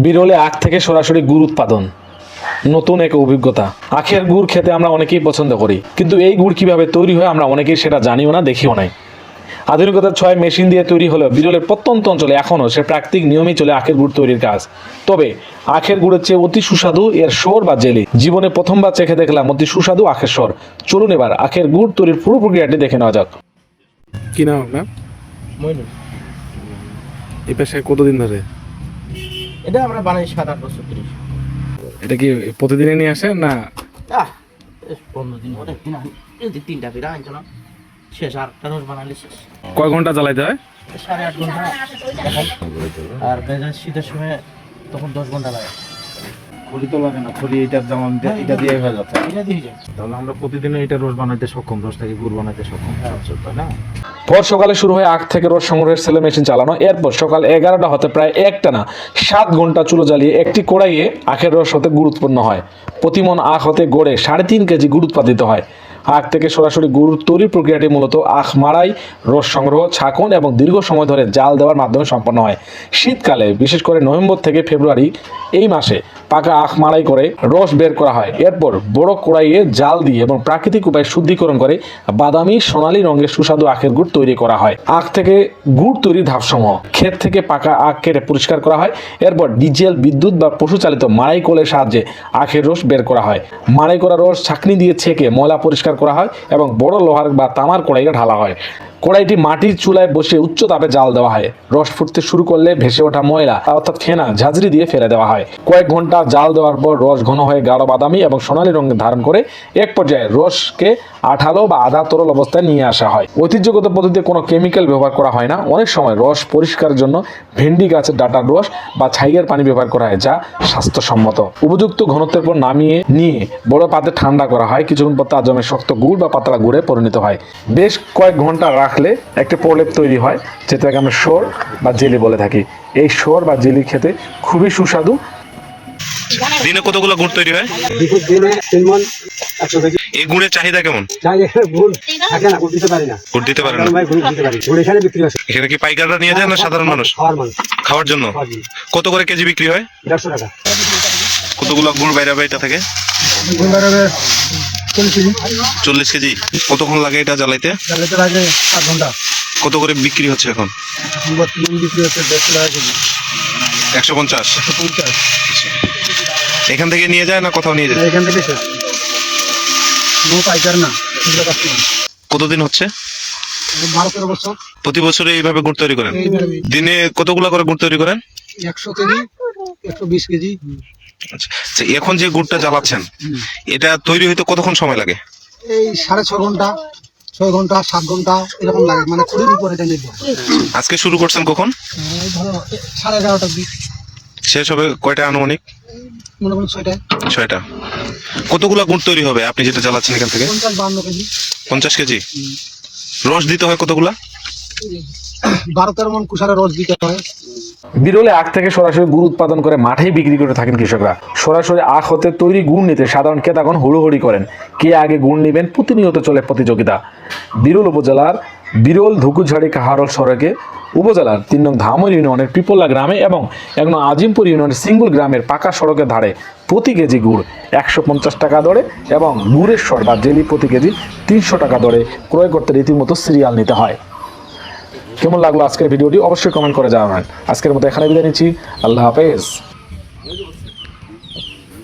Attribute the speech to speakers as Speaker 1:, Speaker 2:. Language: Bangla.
Speaker 1: বিরলে আখ থেকে সরাসরি গুড় উৎপাদন নতুন এক অভিজ্ঞতা। আখের গুড় খেতে আমরা অনেকেই পছন্দ করি, কিন্তু এই গুড় কিভাবে তৈরি হয় আমরা অনেকেই সেটা জানিও না, দেখিও নাই। আধুনিকতার ছয় মেশিন দিয়ে তৈরি হলেও বিরলের প্রত্যন্ত অঞ্চলে এখনও সে প্রাকৃতিক নিয়মেই চলে আখের গুড় তৈরির কাজ। তবে আখের গুড়ের চেয়ে অতি সুস্বাদু এর সর বা জেলি। জীবনে প্রথমবার চেখে দেখলাম অতি সুস্বাদু আখের সর। চলুন এবার আখের গুড় তৈরির পুরো প্রক্রিয়াটি দেখে নেওয়া যাক।
Speaker 2: কি নাম আপনার?
Speaker 3: মইনুল।
Speaker 2: এই পেশায় কতদিন ধরে?
Speaker 3: এটা আমরা বানাই 7-8 বছর ধরে।
Speaker 2: এটা কি প্রতিদিনই নিয়ে আসেন না?
Speaker 3: 15 দিন পরে একদিন আনি। এই যে 3টা পিঠা আনছো না, শেষ। আরেকটা রোজ বানালে শেষ।
Speaker 2: কয় ঘন্টা জ্বালাইতে হয়?
Speaker 3: 8.5 ঘন্টা এখন। আর বেজার শীতের সময় তখন 10 ঘন্টা লাগে।
Speaker 4: খড়ি তো লাগে না, খড়ি এটার যেমন এটা দিয়ে হয়ে যাচ্ছে।
Speaker 3: এটা দিয়ে যায়।
Speaker 4: তাহলে আমরা প্রতিদিনই এটা রোজ বানাইতে সক্ষম, রোজ থেকে গুড় বানাইতে সক্ষম, তাই না?
Speaker 1: ভোর সকালে শুরু হয় আখ থেকে রস সংগ্রহের সেলে মেশিন চালানো। এরপর সকাল 11টা হতে প্রায় একটানা 7 ঘন্টা চুলো জ্বালিয়ে একটি কড়াইয়ে আখের রস হতে গুড় উৎপন্ন হয়। প্রতি মন আখ হতে গড়ে 3.5 কেজি গুড় উৎপাদিত হয়। আখ থেকে সরাসরি গুড় তৈরির প্রক্রিয়াটি মূলত আখ মাড়াই, রস সংগ্রহ, ছাকন এবং দীর্ঘ সময় ধরে জাল দেওয়ার মাধ্যমে সম্পন্ন হয়। শীতকালে বিশেষ করে নভেম্বর থেকে ফেব্রুয়ারি এই মাসে পাকা আখ মাড়াই করে রস বের করা হয়। এরপর বড় কড়াইয়ে জাল দিয়ে এবং প্রাকৃতিক উপায়ে শুদ্ধিকরণ করে বাদামি সোনালী রঙের সুস্বাদু আখের গুড় তৈরি করা হয়। আখ থেকে গুড় তৈরির ধাপসমূহ: ক্ষেত থেকে পাকা আখ কেটে পরিষ্কার করা হয়। এরপর ডিজেল, বিদ্যুৎ বা পশুচালিত মাড়াই কলের সাহায্যে আখের রস বের করা হয়। মাড়াই করা রস ছাঁকনি দিয়ে ছেঁকে ময়লা পরিষ্কার করা হয় এবং বড় লোহার বা তামার কড়াইয়ে ঢালা হয়। কড়াইটি মাটির চুলায় বসে উচ্চ তাপে জাল দেওয়া হয়। রস ফুটতে শুরু করলে ভেসে ওঠা ময়লা অর্থাৎ ফেনা ঝাঁঝরি দিয়ে ফেলে দেওয়া হয়। কয়েক ঘন্টা জাল দেওয়ার পর রস ঘন হয়ে গাঢ় বাদামি এবং সোনালী রঙ ধারণ করে এক পর্যায়ে রসকে আঠালো বা আধা তরল অবস্থায় নিয়ে আসা হয়। ঐতিহ্যগত পদ্ধতিতে কোনো কেমিক্যাল ব্যবহার করা হয় না। অনেক সময় রস পরিষ্কারের জন্য ভেন্ডি গাছের ডাটার রস বা ছাইয়ের পানি ব্যবহার করা হয়, যা স্বাস্থ্যসম্মত। উপযুক্ত ঘনত্বের পর নামিয়ে নিয়ে বড় পাত্রে ঠান্ডা করা হয়। কিছুক্ষণ পর তা জমে শক্ত গুড় বা পাতলা গুড়ে পরিণত হয়। বেশ কয়েক ঘন্টা রাখলে একটি প্রলেপ তৈরি হয়, যেটাকে আমরা সর বা জেলি বলে থাকি। এই সর বা জেলি খেতে খুবই সুস্বাদু।
Speaker 2: দিনে কতগুলো গুড় তৈরি হয়?
Speaker 5: দিনে 3 মণ 100 কেজি।
Speaker 2: এই গুড়ের চাহিদা কেমন?
Speaker 5: চাই এখানে গুড় থাকে না, গুড় দিতে পারি না।
Speaker 2: গুড় দিতে পারেন না?
Speaker 5: ভাই গুড় দিতে পারি। গুড় এখানে বিক্রি হয়।
Speaker 2: এখানে কি পাইকাররা নিয়ে যায় না সাধারণ মানুষ? খাওয়ার জন্য। কত করে কেজি বিক্রি হয়?
Speaker 5: 150 টাকা।
Speaker 2: কতগুলো গুড় বাইরে বাইরে থাকে?
Speaker 5: গুড় বাড়াবে 40 কেজি।
Speaker 2: 40 কেজি। কতক্ষণ লাগে এটা জ্বালাইতে?
Speaker 5: জ্বালাতে লাগে 8 ঘন্টা।
Speaker 2: কত করে বিক্রি হচ্ছে এখন?
Speaker 5: বিক্রি হচ্ছে 150 টাকা কেজি।
Speaker 2: 150।
Speaker 5: 150।
Speaker 2: এখান থেকে নিয়ে যায় না কোথাও নিয়ে যায়?
Speaker 5: এখান থেকে শেষ। নো পাইকার না, খুচরা কাস্টমার।
Speaker 2: কতদিন হচ্ছে?
Speaker 5: 12-13 বছর।
Speaker 2: প্রতি বছরে এইভাবে গুড় তৈরি করেন? দিনে কতগুলো করে গুড় তৈরি করেন?
Speaker 5: 100 কেজি, 120 কেজি।
Speaker 2: আচ্ছা, এখন যে গুড়টা জ্বালাচ্ছেন এটা তৈরি হইতে কতক্ষণ সময় লাগে?
Speaker 5: এই 6.5 ঘন্টা, 6 ঘন্টা, 7 ঘন্টা এরকম লাগে, মানে খুবই উপরে এটা নির্ভর।
Speaker 2: আজকে শুরু করছেন কখন?
Speaker 5: ধরো 11:30টার দিক।
Speaker 2: শেষ হবে কয়টা আনুমানিক?
Speaker 5: মনে করুন 6টায়।
Speaker 2: 6টা। কতগুলো গুড় তৈরি হবে আপনি যেটা জ্বালাচ্ছেন এখান থেকে?
Speaker 5: 50-52 কেজি।
Speaker 2: 50 কেজি। রস দিতে হয় কতগুলা?
Speaker 5: 12-13 মণ কুশারের রস দিতে হয়।
Speaker 1: বিরলে আখ থেকে সরাসরি গুড় উৎপাদন করে মাঠেই বিক্রি করে থাকেন কৃষকরা। সরাসরি আখ হতে তৈরি গুড় নিতে সাধারণ ক্রেতাগণ হুড়োহুড়ি করেন। কে আগে গুড় নেবেন প্রতিনিয়ত চলে প্রতিযোগিতা। বিরল উপজেলার বিরল ধুকুঝাড়ি কাহারল সড়কে উপজেলার 3 নং ধামর ইউনিয়নের পিপলা গ্রামে এবং 1 নং আজিমপুর ইউনিয়নের সিঙ্গুল গ্রামের পাকা সড়কের ধারে প্রতি কেজি গুড় 150 টাকা দরে এবং গুড়ের সর বা জেলি প্রতি কেজি 300 টাকা দরে ক্রয় করতে রীতিমতো সিরিয়াল নিতে হয়। কেমন লাগলো আজকের ভিডিওটি অবশ্যই কমেন্ট করে জানাবেন। আজকের মতো এখানে বিদায় নিচ্ছি। আল্লাহ হাফেজ।